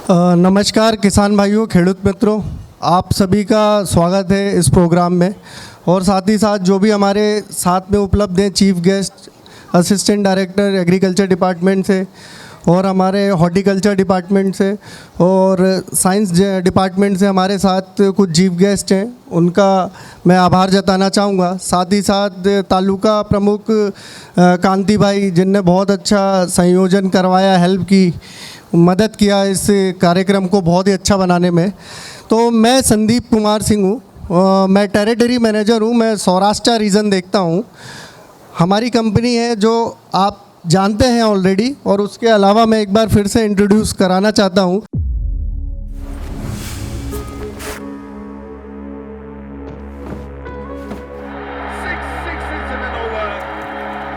नमस्कार किसान भाइयों, खेडूत मित्रों, आप सभी का स्वागत है इस प्रोग्राम में। और साथ ही साथ जो भी हमारे साथ में उपलब्ध हैं chief guest, assistant director agriculture department से और हमारे हॉर्टिकल्चर डिपार्टमेंट से और साइंस डिपार्टमेंट से हमारे साथ कुछ चीफ गेस्ट हैं, उनका मैं आभार जताना चाहूँगा। साथ ही साथ तालुका प्रमुख कांति भाई, जिनने बहुत अच्छा संयोजन करवाया, हेल्प की, मदद किया इस कार्यक्रम को बहुत ही अच्छा बनाने में। तो मैं संदीप कुमार सिंह हूँ, मैं टेरिटरी मैनेजर हूँ, मैं सौराष्ट्र रीजन देखता हूँ। हमारी कंपनी है जो आप जानते हैं ऑलरेडी, और उसके अलावा मैं एक बार फिर से इंट्रोड्यूस कराना चाहता हूँ।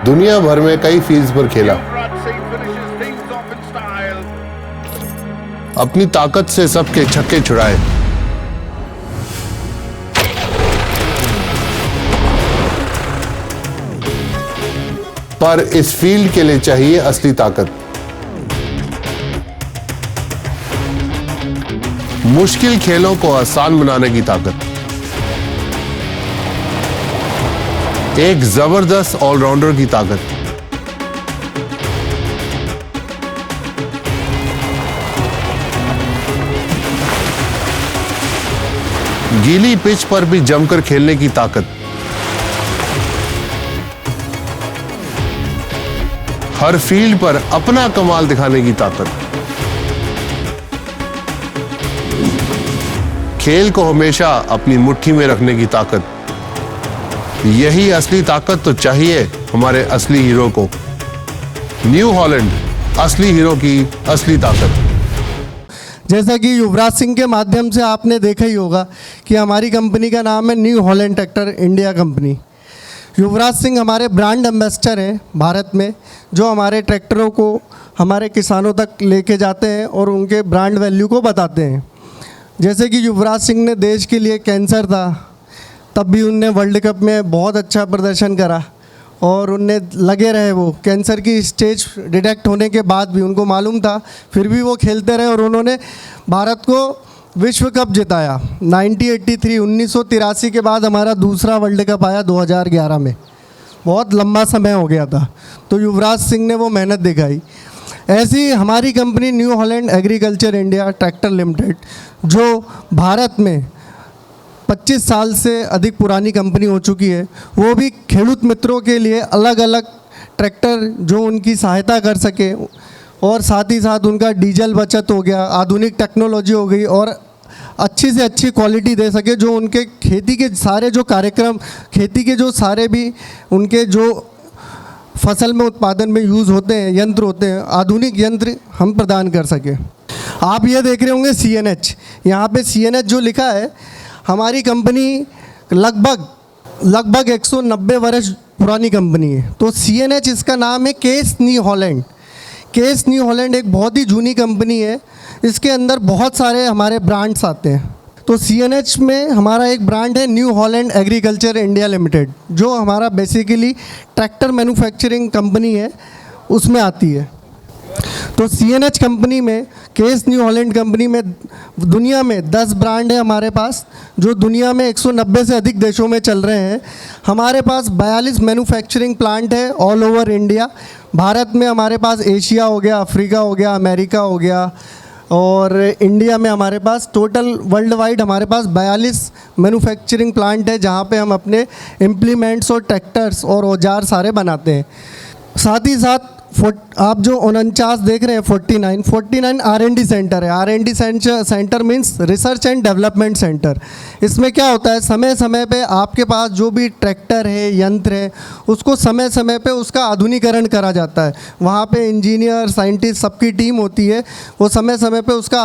दुनिया भर में कई फील्ड्स पर खेला, अपनी ताकत से सबके छक्के छुड़ाए, पर इस फील्ड के लिए चाहिए असली ताकत। मुश्किल खेलों को आसान बनाने की ताकत। एक जबरदस्त ऑलराउंडर की ताकत। गीली पिच पर भी जमकर खेलने की ताकत। हर फील्ड पर अपना कमाल दिखाने की ताकत। खेल को हमेशा अपनी मुट्ठी में रखने की ताकत। यही असली ताकत तो चाहिए हमारे असली हीरो को। न्यू हॉलैंड, असली हीरो की असली ताकत। जैसा कि युवराज सिंह के माध्यम से आपने देखा ही होगा कि हमारी कंपनी का नाम है New Holland tractor India company. Yuvraj Singh हमारे ब्रांड एम्बेसडर हैं भारत में, जो हमारे ट्रैक्टरों को हमारे किसानों तक लेके जाते हैं और उनके ब्रांड वैल्यू को बताते हैं। जैसे कि युवराज सिंह ने देश के लिए, कैंसर था तब भी उनने वर्ल्ड कप में बहुत अच्छा प्रदर्शन करा और उनने लगे रहे। वो कैंसर की स्टेज डिटेक्ट होने के बाद भी उनको मालूम था, फिर भी वो खेलते रहे और उन्होंने भारत को विश्व कप जिताया। 1983 के बाद हमारा दूसरा वर्ल्ड कप आया 2011 में। बहुत लंबा समय हो गया था, तो युवराज सिंह ने वो मेहनत दिखाई। ऐसी हमारी company new Holland agriculture India tractor limited, जो भारत में 25 साल से अधिक पुरानी कंपनी हो चुकी है, वो भी खेडूत मित्रों के लिए अलग अलग ट्रैक्टर जो उनकी सहायता कर सके और साथ ही साथ उनका डीजल बचत हो गया, आधुनिक टेक्नोलॉजी हो गई और अच्छी से अच्छी क्वालिटी दे सके, जो उनके खेती के सारे जो कार्यक्रम, खेती के जो सारे भी उनके जो फसल में उत्पादन में यूज़ होते हैं, यंत्र होते हैं, आधुनिक यंत्र हम प्रदान कर सके। आप ये देख रहे होंगे CNH, यहाँ पे CNH जो लिखा है, हमारी कंपनी लगभग 190 वर्ष पुरानी कंपनी है। तो CNH इसका नाम है case new Holland. Case new Holland एक बहुत ही जूनी कंपनी है, इसके अंदर बहुत सारे हमारे ब्रांड्स आते हैं। तो CNH में हमारा एक ब्रांड है New Holland agriculture India limited, जो हमारा बेसिकली ट्रैक्टर मैन्युफैक्चरिंग कंपनी है, उसमें आती है। तो CNH कंपनी में, केस न्यू हॉलैंड कंपनी में दुनिया में 10 ब्रांड है हमारे पास, जो दुनिया में 190 से अधिक देशों में चल रहे हैं। हमारे पास 42 मैन्युफैक्चरिंग प्लांट है ऑल ओवर इंडिया। भारत में हमारे पास एशिया हो गया, अफ्रीका हो गया, अमेरिका हो गया, और इंडिया में हमारे पास टोटल वर्ल्ड वाइड हमारे पास 42 मैन्युफैक्चरिंग प्लांट है, जहाँ पे हम अपने इम्प्लीमेंट्स और ट्रैक्टर्स और औजार सारे बनाते हैं। साथ ही साथ आप जो 49 देख रहे हैं, 49 R&D सेंटर है। R&D centre means research and development centre. इसमें क्या होता है, समय समय पे आपके पास जो भी ट्रैक्टर है, यंत्र है, उसको समय समय पे उसका आधुनिकरण करा जाता है। वहाँ पे इंजीनियर, साइंटिस्ट, सबकी टीम होती है, वो समय समय पे उसका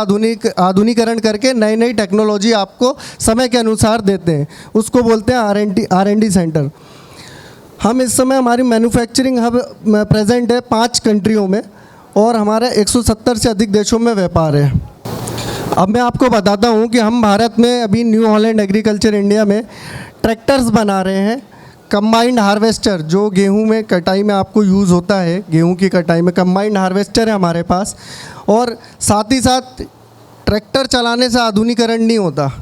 आधुनिकरण करके नई नई टेक्नोलॉजी आपको समय के अनुसार देते हैं। उसको बोलते हैं R&D सेंटर। हम इस समय हमारी मैन्युफैक्चरिंग हब प्रेजेंट है 5 कंट्रियों में और हमारे 170 से अधिक देशों में व्यापार है। अब मैं आपको बताता हूँ कि हम भारत में अभी न्यू हॉलैंड एग्रीकल्चर इंडिया में ट्रैक्टर्स बना रहे हैं। कंबाइंड हार्वेस्टर जो गेहूं में कटाई में आपको यूज़ होता है, गेहूं की कटाई में कंबाइंड हार्वेस्टर है हमारे पास। और साथ ही साथ ट्रैक्टर चलाने से आधुनिकीकरण नहीं होता।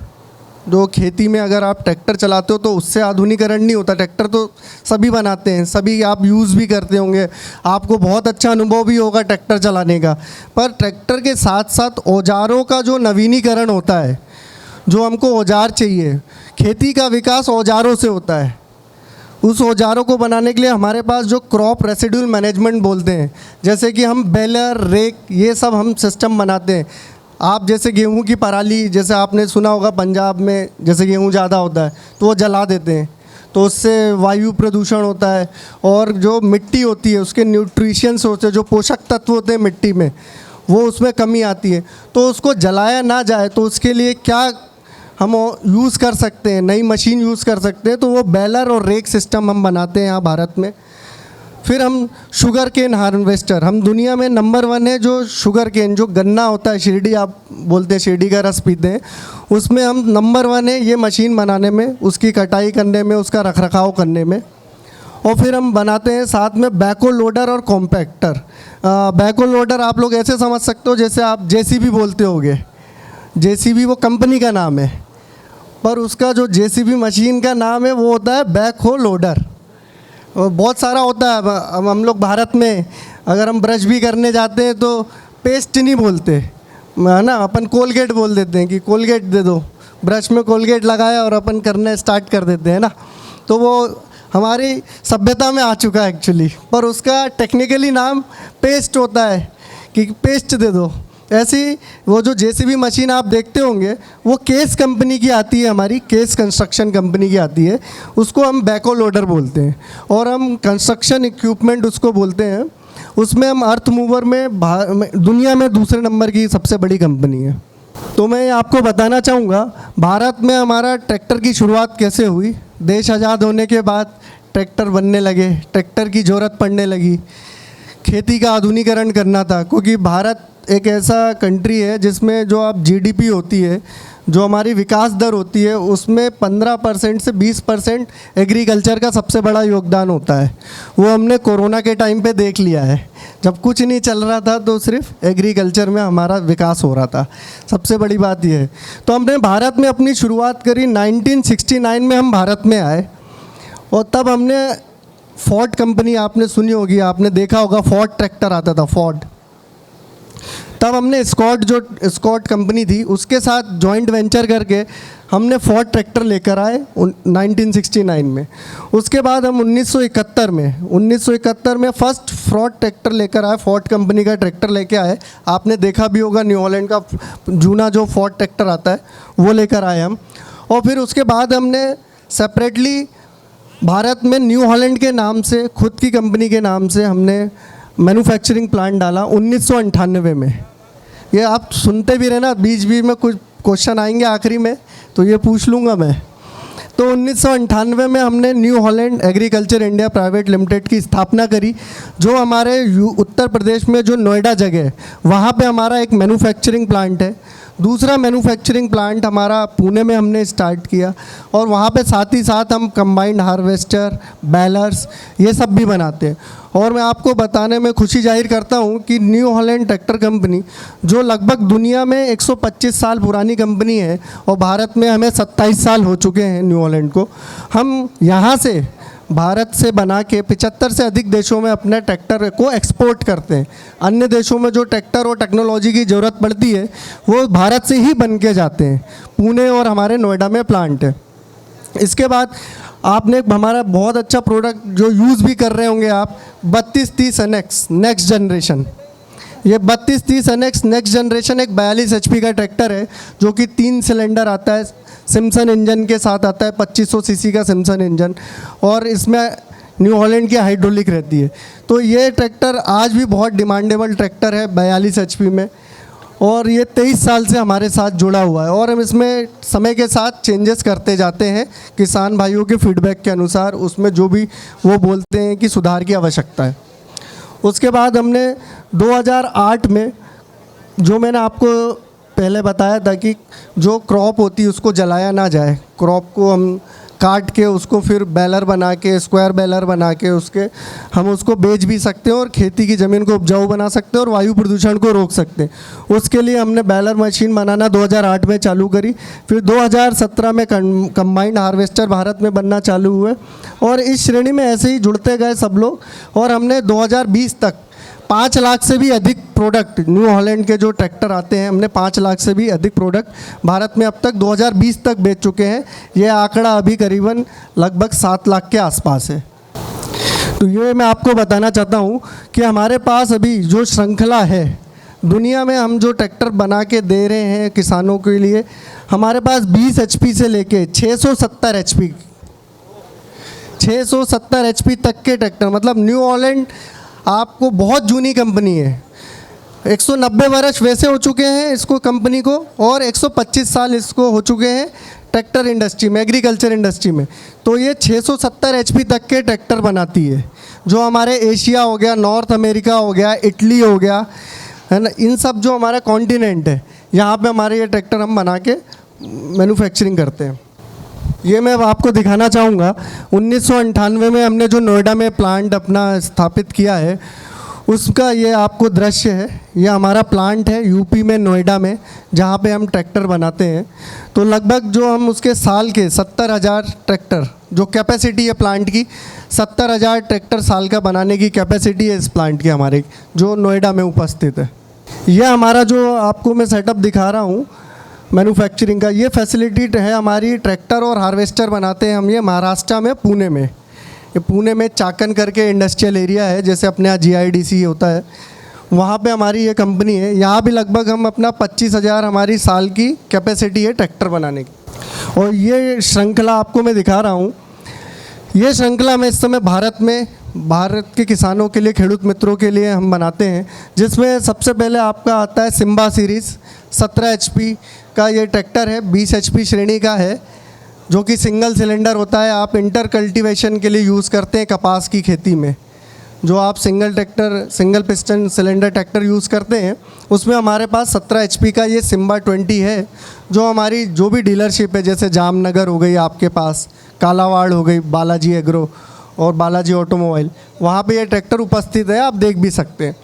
जो खेती में अगर आप ट्रैक्टर चलाते हो तो उससे आधुनिकीकरण नहीं होता। ट्रैक्टर तो सभी बनाते हैं, सभी आप यूज़ भी करते होंगे, आपको बहुत अच्छा अनुभव भी होगा ट्रैक्टर चलाने का। पर ट्रैक्टर के साथ साथ औजारों का जो नवीनीकरण होता है, जो हमको औजार चाहिए, खेती का विकास औजारों से होता है। उस औजारों को बनाने के लिए हमारे पास जो क्रॉप रेसिडुअल मैनेजमेंट बोलते हैं, जैसे कि हम बेलर, रेक, ये सब हम सिस्टम बनाते हैं। आप जैसे गेहूं की पराली, जैसे आपने सुना होगा पंजाब में जैसे गेहूं ज़्यादा होता है तो वो जला देते हैं, तो उससे वायु प्रदूषण होता है। और जो मिट्टी होती है उसके न्यूट्रिशंस होते हैं, जो पोषक तत्व होते हैं मिट्टी में, वो उसमें कमी आती है। तो उसको जलाया ना जाए तो उसके लिए क्या हम यूज़ कर सकते हैं, नई मशीन यूज़ कर सकते हैं। तो वो बेलर और रेक सिस्टम हम बनाते हैं यहाँ भारत में। फिर हम शुगर केन हार्वेस्टर, हम दुनिया में नंबर 1 है जो शुगर केन, जो गन्ना होता है, शिरडी आप बोलते हैं, शिरडी का रस पीते हैं, उसमें हम नंबर 1 है ये मशीन बनाने में, उसकी कटाई करने में, उसका रखरखाव करने में। और फिर हम बनाते हैं साथ में बैको लोडर और कॉम्पैक्टर। बैको लोडर आप लोग ऐसे समझ सकते हो जैसे आप जेसीबी बोलते होगे। जेसीबी वो कंपनी का नाम है, पर उसका जो जेसीबी मशीन का नाम है वो होता है बैकहो लोडर। और बहुत सारा होता है। अब हम लोग भारत में अगर हम ब्रश भी करने जाते हैं तो पेस्ट नहीं बोलते, है ना, अपन कोलगेट बोल देते हैं कि कोलगेट दे दो। ब्रश में कोलगेट लगाया और अपन करना स्टार्ट कर देते हैं ना। तो वो हमारी सभ्यता में आ चुका है एक्चुअली, पर उसका टेक्निकली नाम पेस्ट होता है कि पेस्ट दे दो। ऐसी वो जो जेसीबी मशीन आप देखते होंगे वो केस कंपनी की आती है, हमारी केस कंस्ट्रक्शन कंपनी की आती है, उसको हम बैको लोडर बोलते हैं। और हम कंस्ट्रक्शन इक्विपमेंट उसको बोलते हैं। उसमें हम अर्थ मूवर में दुनिया में दूसरे नंबर की सबसे बड़ी कंपनी है। तो मैं आपको बताना चाहूँगा भारत में हमारा ट्रैक्टर की शुरुआत कैसे हुई। देश आज़ाद होने के बाद ट्रैक्टर बनने लगे, ट्रैक्टर की ज़रूरत पड़ने लगी, खेती का आधुनिकीकरण करना था। क्योंकि भारत एक ऐसा कंट्री है जिसमें जो आप जीडीपी होती है, जो हमारी विकास दर होती है, उसमें 15% से 20% एग्रीकल्चर का सबसे बड़ा योगदान होता है। वो हमने कोरोना के टाइम पे देख लिया है। जब कुछ नहीं चल रहा था तो सिर्फ एग्रीकल्चर में हमारा विकास हो रहा था। सबसे बड़ी बात यह है। तो हमने भारत में अपनी शुरुआत करी 1969 में हम भारत में आए। और तब हमने फोर्ड कंपनी, आपने सुनी होगी, आपने देखा होगा, फोर्ड ट्रैक्टर आता था, फोर्ड। तब हमने स्कॉट कंपनी थी उसके साथ जॉइंट वेंचर करके हमने फोर्ड ट्रैक्टर लेकर आए 1969 में। उसके बाद हम 1971 में फर्स्ट फोर्ड ट्रैक्टर लेकर आए, फोर्ड कंपनी का ट्रैक्टर लेकर आए। आपने देखा भी होगा न्यू हॉलैंड का जूना जो फोर्ड ट्रैक्टर आता है वो लेकर आए हम। और फिर उसके बाद हमने सेपरेटली भारत में न्यू हॉलैंड के नाम से, खुद की कंपनी के नाम से हमने मैन्युफैक्चरिंग प्लांट डाला 1998 में। ये आप सुनते भी रहना, बीच बीच में कुछ क्वेश्चन आएंगे आखिरी में तो ये पूछ लूँगा मैं। तो 1998 में हमने new Holland agriculture India private limited की स्थापना करी, जो हमारे उत्तर प्रदेश में जो नोएडा जगह है वहाँ पे हमारा एक मैन्युफैक्चरिंग प्लांट है। दूसरा मैन्युफैक्चरिंग प्लांट हमारा पुणे में हमने स्टार्ट किया और वहाँ पे साथ ही साथ हम कंबाइंड हार्वेस्टर, बैलर्स, ये सब भी बनाते हैं। और मैं आपको बताने में खुशी जाहिर करता हूँ कि न्यू हॉलैंड ट्रैक्टर कंपनी, जो लगभग दुनिया में 125 साल पुरानी कंपनी है और भारत में हमें 27 साल हो चुके हैं न्यू हॉलैंड को, हम यहाँ से भारत से बना के 75 से अधिक देशों में अपने ट्रैक्टर को एक्सपोर्ट करते हैं। अन्य देशों में जो ट्रैक्टर और टेक्नोलॉजी की ज़रूरत पड़ती है वो भारत से ही बन के जाते हैं। पुणे और हमारे नोएडा में प्लांट है। इसके बाद आपने हमारा बहुत अच्छा प्रोडक्ट जो यूज़ भी कर रहे होंगे आप, 3230 NX नेक्स्ट जनरेशन। ये 3230 NX नेक्स्ट जनरेशन एक 42 HP का ट्रैक्टर है जो कि 3 सिलेंडर आता है, सिम्सन इंजन के साथ आता है, 2500 सीसी का सिम्सन इंजन, और इसमें न्यू हॉलैंड की हाइड्रोलिक रहती है। तो ये ट्रैक्टर आज भी बहुत डिमांडेबल ट्रैक्टर है 42 HP में, और ये 23 साल से हमारे साथ जुड़ा हुआ है। और हम इसमें समय के साथ चेंजेस करते जाते हैं किसान भाइयों के फीडबैक के अनुसार, उसमें जो भी वो बोलते हैं कि सुधार की आवश्यकता है। उसके बाद हमने 2008 में, जो मैंने आपको पहले बताया था कि जो क्रॉप होती है उसको जलाया ना जाए, क्रॉप को हम काट के उसको फिर बैलर बना के, स्क्वायर बैलर बना के उसके हम उसको बेच भी सकते हैं और खेती की ज़मीन को उपजाऊ बना सकते हैं और वायु प्रदूषण को रोक सकते हैं। उसके लिए हमने बैलर मशीन बनाना 2008 में चालू करी, फिर 2017 में कंबाइंड हार्वेस्टर भारत में बनना चालू हुए और इस श्रेणी में ऐसे ही जुड़ते गए सब लोग और हमने 2020 तक 5 लाख से भी अधिक प्रोडक्ट, न्यू हॉलैंड के जो ट्रैक्टर आते हैं, हमने 5 लाख से भी अधिक प्रोडक्ट भारत में अब तक 2020 तक बेच चुके हैं। ये आंकड़ा अभी करीबन लगभग 7 लाख के आसपास है। तो ये मैं आपको बताना चाहता हूँ कि हमारे पास अभी जो श्रृंखला है, दुनिया में हम जो ट्रैक्टर बना के दे रहे हैं किसानों के लिए, हमारे पास 20 HP से लेके 670 HP तक के ट्रैक्टर, मतलब न्यू हॉलैंड आपको बहुत जूनी कंपनी है। 190 वर्ष वैसे हो चुके हैं इसको कंपनी को और 125 साल इसको हो चुके हैं ट्रैक्टर इंडस्ट्री में, एग्रीकल्चर इंडस्ट्री में। तो ये 670 HP तक के ट्रैक्टर बनाती है, जो हमारे एशिया हो गया, नॉर्थ अमेरिका हो गया, इटली हो गया, है ना, इन सब जो हमारा कॉन्टिनेंट है, यहाँ पे हमारे ये ट्रैक्टर हम बना के मैन्युफैक्चरिंग करते हैं। ये मैं आपको दिखाना चाहूँगा, 1998 में हमने जो नोएडा में प्लांट अपना स्थापित किया है उसका ये आपको दृश्य है। ये हमारा प्लांट है यूपी में, नोएडा में, जहाँ पे हम ट्रैक्टर बनाते हैं। तो लगभग जो हम उसके साल के 70,000 ट्रैक्टर, जो कैपेसिटी है प्लांट की, 70,000 ट्रैक्टर साल का बनाने की कैपेसिटी है इस प्लांट की हमारे, जो नोएडा में उपस्थित है। यह हमारा जो आपको मैं सेटअप दिखा रहा हूँ मैन्युफैक्चरिंग का, ये फैसिलिटी है हमारी। ट्रैक्टर और हार्वेस्टर बनाते हैं हम ये महाराष्ट्र में, पुणे में। ये पुणे में चाकन करके इंडस्ट्रियल एरिया है, जैसे अपने यहाँ GIDC होता है, वहाँ पे हमारी ये कंपनी है। यहाँ भी लगभग हम अपना 25,000 हमारी साल की कैपेसिटी है ट्रैक्टर बनाने की। और ये श्रृंखला आपको मैं दिखा रहा हूँ, ये श्रृंखला में इस समय भारत के किसानों के लिए, खेडूत मित्रों के लिए हम बनाते हैं, जिसमें सबसे पहले आपका आता है सिम्बा सीरीज़। 17 HP का ये ट्रैक्टर है, 20 HP श्रेणी का है, जो कि सिंगल सिलेंडर होता है। आप इंटर कल्टीवेशन के लिए यूज़ करते हैं कपास की खेती में, जो आप single piston cylinder tractor use करते हैं, उसमें हमारे पास 17 HP का ये सिम्बा 20 है, जो हमारी जो भी डीलरशिप है, जैसे जामनगर हो गई आपके पास, कालावाड़ हो गई, बालाजी एग्रो और बालाजी ऑटोमोबाइल, वहाँ पे ये ट्रैक्टर उपस्थित है, आप देख भी सकते हैं।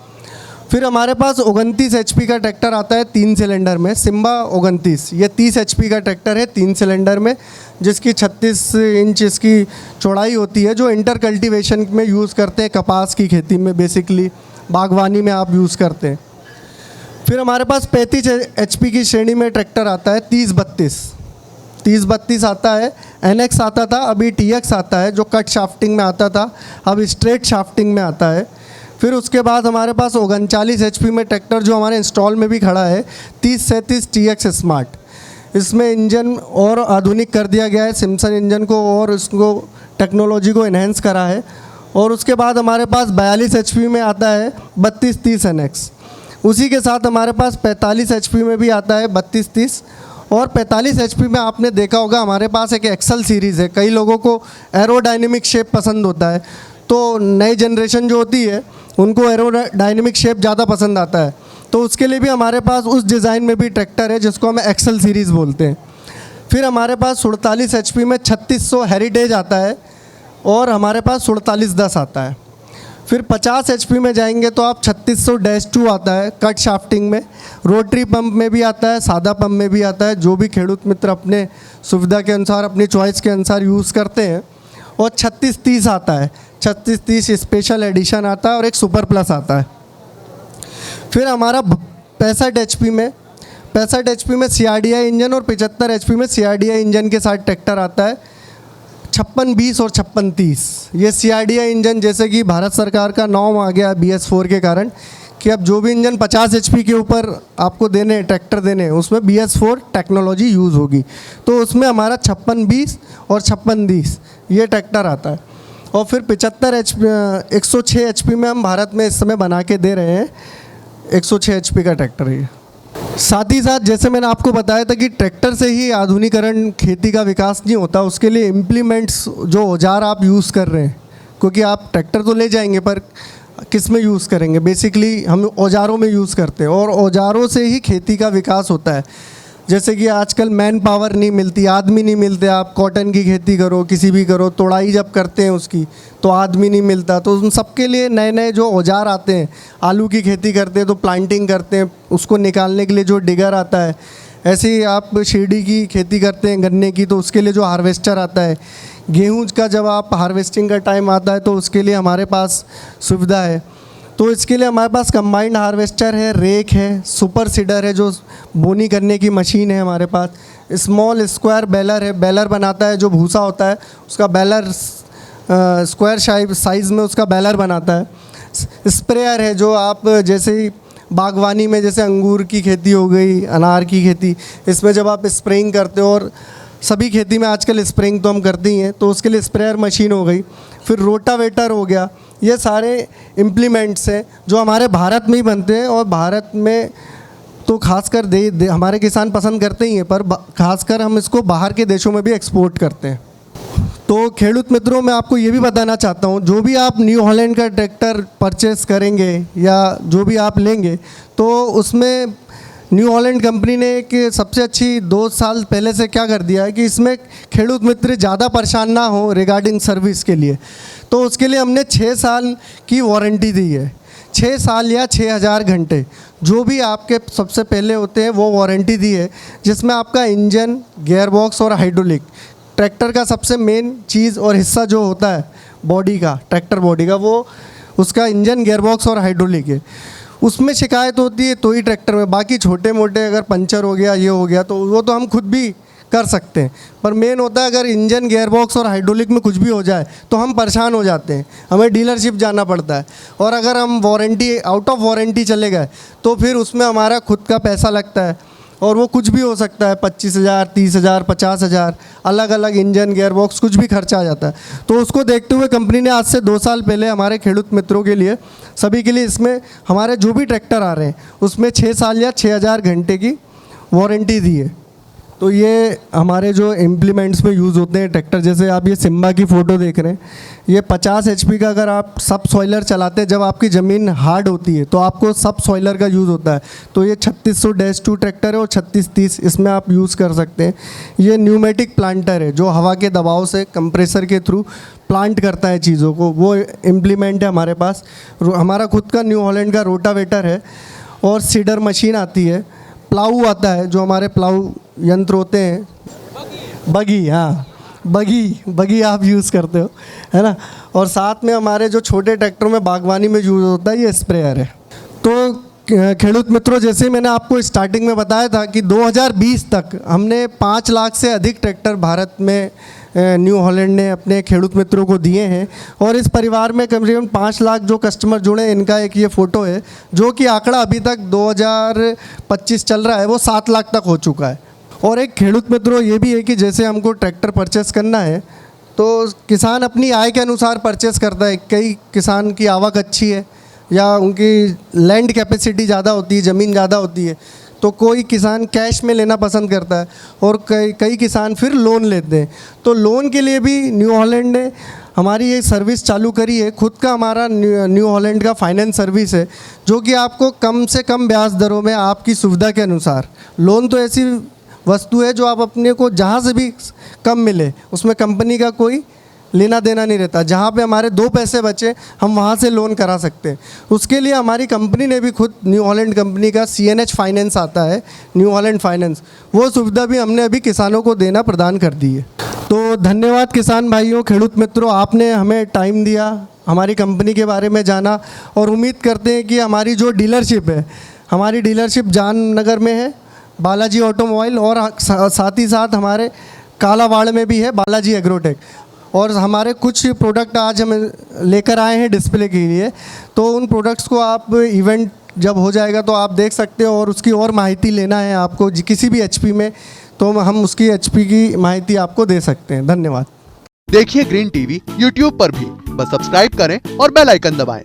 फिर हमारे पास 29 HP का ट्रैक्टर आता है 3 सिलेंडर में, सिम्बा 29। ये 30 HP का ट्रैक्टर है 3 सिलेंडर में, जिसकी 36 इंच इसकी चौड़ाई होती है, जो इंटर कल्टीवेशन में यूज़ करते हैं कपास की खेती में, बेसिकली बागवानी में आप यूज़ करते हैं। फिर हमारे पास 35 HP की श्रेणी में ट्रैक्टर आता है 30-32 आता है। NX आता था, अभी TX आता है, जो कट शाफ्टिंग में आता था, अब स्ट्रेट शाफ्टिंग में आता है। फिर उसके बाद हमारे पास 39 HP में ट्रैक्टर, जो हमारे इंस्टॉल में भी खड़ा है, 3037 TX स्मार्ट। इसमें इंजन और आधुनिक कर दिया गया है, सिम्सन इंजन को, और उसको टेक्नोलॉजी को इन्हेंस करा है। और उसके बाद हमारे पास 42 HP में आता है 3230 NX। उसी के साथ हमारे पास 45 HP में भी आता है 3230, और 45 HP में आपने देखा होगा हमारे पास एक एक्सल सीरीज़ है। कई लोगों को एरोडायनेमिक शेप पसंद होता है, तो नई जनरेशन जो होती है उनको एरोडायनेमिक शेप ज़्यादा पसंद आता है, तो उसके लिए भी हमारे पास उस डिज़ाइन में भी ट्रैक्टर है, जिसको हम एक्सल सीरीज़ बोलते हैं। फिर हमारे पास 47 HP में 3600 हेरिटेज आता है, और हमारे पास 4710 आता है। फिर 50 HP में जाएंगे तो आप 3600-2 आता है, कट शाफ्टिंग में, रोटरी पंप में भी आता है, सादा पंप में भी आता है, जो भी खेडूत मित्र अपने सुविधा के अनुसार, अपनी चॉइस के अनुसार यूज़ करते हैं। और 3630 आता है, 3630 स्पेशल एडिशन आता है, और एक सुपर प्लस आता है। फिर हमारा 65 HP में CRDI इंजन और 75 HP में CRDI इंजन के साथ ट्रैक्टर आता है। 5620 और 5630, ये CRDI इंजन, जैसे कि भारत सरकार का नॉर्म आ गया BS4 के कारण, कि अब जो भी इंजन 50 HP के ऊपर आपको देने, ट्रैक्टर देने, उसमें BS4 टेक्नोलॉजी यूज़ होगी। तो उसमें हमारा 5620 और 5630 ये ट्रैक्टर आता है। और फिर 106 HP में हम भारत में इस समय बना के दे रहे हैं, 106 HP का ट्रैक्टर है। साथ ही साथ जैसे मैंने आपको बताया था कि ट्रैक्टर से ही आधुनिकीकरण खेती का विकास नहीं होता, उसके लिए इम्प्लीमेंट्स, जो औजार आप यूज़ कर रहे हैं, क्योंकि आप ट्रैक्टर तो ले जाएंगे पर किस में यूज़ करेंगे, बेसिकली हम औजारों में यूज़ करते हैं, और औजारों से ही खेती का विकास होता है। जैसे कि आजकल मैन पावर नहीं मिलती, आदमी नहीं मिलते। आप कॉटन की खेती करो, किसी भी करो, तोड़ाई जब करते हैं उसकी तो आदमी नहीं मिलता। तो उन सबके लिए नए नए जो औजार आते हैं, आलू की खेती करते हैं तो प्लांटिंग करते हैं, उसको निकालने के लिए जो डिगर आता है। ऐसे ही आप शिरडी की खेती करते हैं गन्ने की, तो उसके लिए जो हार्वेस्टर आता है। गेहूं का जब आप हार्वेस्टिंग का टाइम आता है तो उसके लिए हमारे पास सुविधा है। तो इसके लिए हमारे पास कंबाइंड हार्वेस्टर है, रेक है, सुपर सीडर है जो बोनी करने की मशीन है हमारे पास। स्मॉल स्क्वायर बेलर है, बेलर बनाता है जो भूसा होता है उसका बेलर, स्क्वायर साइज़ में उसका बेलर बनाता है। स्प्रेयर है जो आप जैसे ही बागवानी में जैसे अंगूर की खेती हो गई, अनार की खेती, इसमें जब आप स्प्रेइंग करते हो, और सभी खेती में आजकल स्प्रेइंग तो हम करते ही हैं, तो उसके लिए स्प्रेयर मशीन हो गई। फिर रोटावेटर हो गया। ये सारे इम्प्लीमेंट्स हैं जो हमारे भारत में ही बनते हैं, और भारत में तो खासकर हमारे किसान पसंद करते ही हैं, पर खासकर हम इसको बाहर के देशों में भी एक्सपोर्ट करते हैं। तो खेडूत मित्रों, मैं आपको ये भी बताना चाहता हूँ, जो भी आप न्यू हॉलैंड का ट्रैक्टर परचेस करेंगे या जो भी आप लेंगे, तो उसमें न्यू हॉलैंड कंपनी ने एक सबसे अच्छी 2 साल पहले से क्या कर दिया है कि इसमें खेडूत मित्र ज़्यादा परेशान ना हो रिगार्डिंग सर्विस के लिए। तो उसके लिए हमने 6 साल की वारंटी दी है। 6 साल या 6000 घंटे जो भी आपके सबसे पहले होते हैं वो वारंटी दी है, जिसमें आपका इंजन, गियरबॉक्स और हाइड्रोलिक, ट्रैक्टर का सबसे मेन चीज़ और हिस्सा जो होता है बॉडी का, ट्रैक्टर बॉडी का, वो उसका इंजन, गियरबॉक्स और हाइड्रोलिक है। उसमें शिकायत होती है तो ही ट्रैक्टर में, बाकी छोटे मोटे अगर पंचर हो गया, ये हो गया, तो वो तो हम खुद भी कर सकते हैं। पर मेन होता है अगर इंजन, गियरबॉक्स और हाइड्रोलिक में कुछ भी हो जाए तो हम परेशान हो जाते हैं, हमें डीलरशिप जाना पड़ता है। और अगर हम वारंटी, आउट ऑफ वारंटी चले गए तो फिर उसमें हमारा खुद का पैसा लगता है, और वो कुछ भी हो सकता है, 25,000, 30,000, 50,000, अलग अलग इंजन, गियरबॉक्स, कुछ भी खर्चा आ जाता है। तो उसको देखते हुए कंपनी ने आज से 2 साल पहले हमारे खेडूत मित्रों के लिए, सभी के लिए, इसमें हमारे जो भी ट्रैक्टर आ रहे हैं उसमें 6 साल या 6000 घंटे की वारंटी दी है। तो ये हमारे जो इम्प्लीमेंट्स में यूज़ होते हैं ट्रैक्टर, जैसे आप ये सिम्बा की फ़ोटो देख रहे हैं, ये 50 HP का अगर आप सब सॉइलर चलाते हैं, जब आपकी ज़मीन हार्ड होती है तो आपको सब सॉइलर का यूज़ होता है। तो ये 3600-2 ट्रैक्टर है और 3630 इसमें आप यूज़ कर सकते हैं। ये न्यूमेटिक प्लांटर है जो हवा के दबाव से कंप्रेसर के थ्रू प्लांट करता है चीज़ों को, वो इम्प्लीमेंट है हमारे पास। हमारा खुद का न्यू हॉलैंड का रोटावेटर है, और सीडर मशीन आती है। प्लाऊ आता है, जो हमारे प्लाऊ यंत्र होते हैं, बगी, हाँ बगी आप यूज़ करते हो, है ना। और साथ में हमारे जो छोटे ट्रैक्टरों में बागवानी में यूज़ होता है ये स्प्रेयर है। तो खेडूत मित्रों, जैसे मैंने आपको स्टार्टिंग में बताया था कि 2020 तक हमने 5 लाख से अधिक ट्रैक्टर भारत में न्यू हॉलैंड ने अपने खेडूत मित्रों को दिए हैं। और इस परिवार में कम से कम 5 लाख जो कस्टमर जुड़े हैं, इनका एक ये फ़ोटो है, जो कि आंकड़ा अभी तक 2025 चल रहा है वो 7 लाख तक हो चुका है। और एक खेडूत मित्रों ये भी है कि जैसे हमको ट्रैक्टर परचेस करना है तो किसान अपनी आय के अनुसार परचेस करता है। कई किसान की आवक अच्छी है या उनकी लैंड कैपेसिटी ज़्यादा होती है, ज़मीन ज़्यादा होती है, तो कोई किसान कैश में लेना पसंद करता है, और कई किसान फिर लोन लेते हैं। तो लोन के लिए भी न्यू हॉलैंड ने हमारी ये सर्विस चालू करी है। खुद का हमारा न्यू हॉलैंड का फाइनेंस सर्विस है, जो कि आपको कम से कम ब्याज दरों में आपकी सुविधा के अनुसार, लोन तो ऐसी वस्तु है जो आप अपने को जहाँ से भी कम मिले, उसमें कंपनी का कोई लेना देना नहीं रहता। जहाँ पे हमारे 2 पैसे बचे हम वहाँ से लोन करा सकते हैं। उसके लिए हमारी कंपनी ने भी खुद, न्यू हॉलैंड कंपनी का CNH फाइनेंस आता है, न्यू हॉलैंड फाइनेंस, वो सुविधा भी हमने अभी किसानों को देना प्रदान कर दी है। तो धन्यवाद किसान भाइयों, खेडूत मित्रों, आपने हमें टाइम दिया, हमारी कंपनी के बारे में जाना, और उम्मीद करते हैं कि हमारी जो डीलरशिप है, हमारी डीलरशिप जामनगर में है, बालाजी ऑटोमोबाइल, और साथ ही साथ हमारे कालावाड़ में भी है बालाजी एग्रोटेक। और हमारे कुछ प्रोडक्ट आज हम लेकर आए हैं डिस्प्ले के लिए, तो उन प्रोडक्ट्स को आप इवेंट जब हो जाएगा तो आप देख सकते हो, और उसकी और माहिती लेना है आपको किसी भी HP में, तो हम उसकी HP की माहिती आपको दे सकते हैं। धन्यवाद। देखिए ग्रीन टीवी YouTube पर भी, बस सब्सक्राइब करें और बेल आइकन दबाएं।